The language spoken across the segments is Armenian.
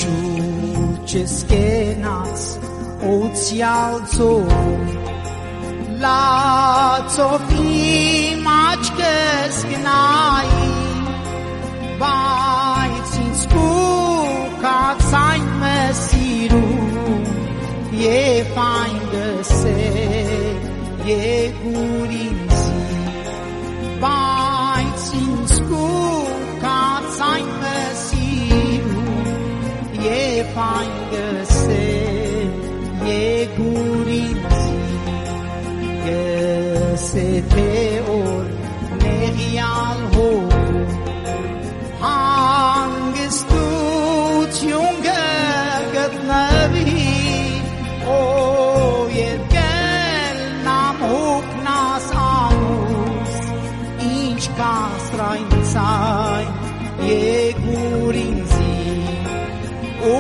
Շուրջս կենաց օցյալ ծով Լացով իմ աչքս գնայի Բայց ինձ կուքած այն մը սիրում Եվ այն գսել եկուր ինձի Բայց ինձ կուքած այն մը սիրում Եվ այն գսել եկուր ինձի Գսեթե օր նեղյալ հով Հանգստություն գտնվի Օ երկել նամ հոգնաս անուս Ինչ կասրայն ցայն եկուր ինձի Օ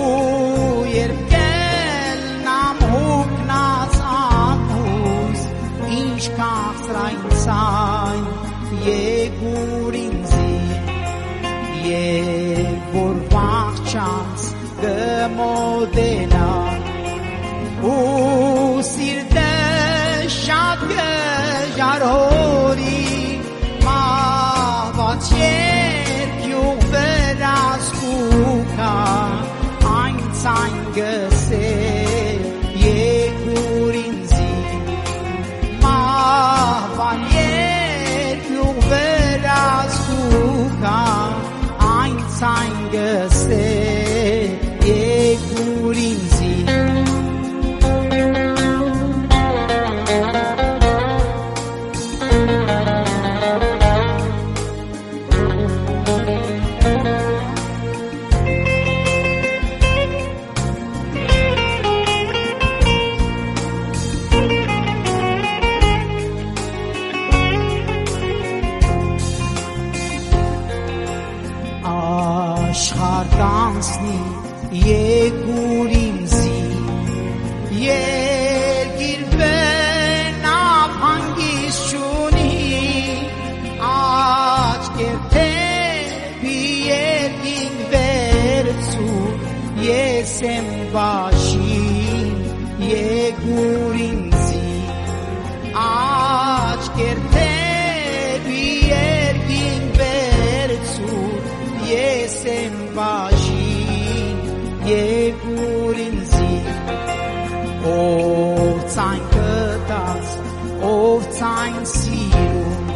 երկել նամ հոգնաս անուս Ինչ կասրայն ցայն եկուր ինձի Եվ որ վաղճանց կմոտենա ու սիրտը շատ կժարհորի մահված երկյուղ վրաս կուքա այնց այն գսել եկուր ինձի մահվան երկյուղ վրաս կուքա այնց այն գսել եկուր ինձի Աշխարհ կանցնի եկուր ինձի Երկիր բնավ հանգիստ չունի Աչքեր թեպի երկինք վերցու Ես եմ բաշին եկուր ինձի Աչքեր թեպի երկինք վերցու Ես եմ բաշին եկուր ինձի Ով ցայն կտած, ով ցայն սիրում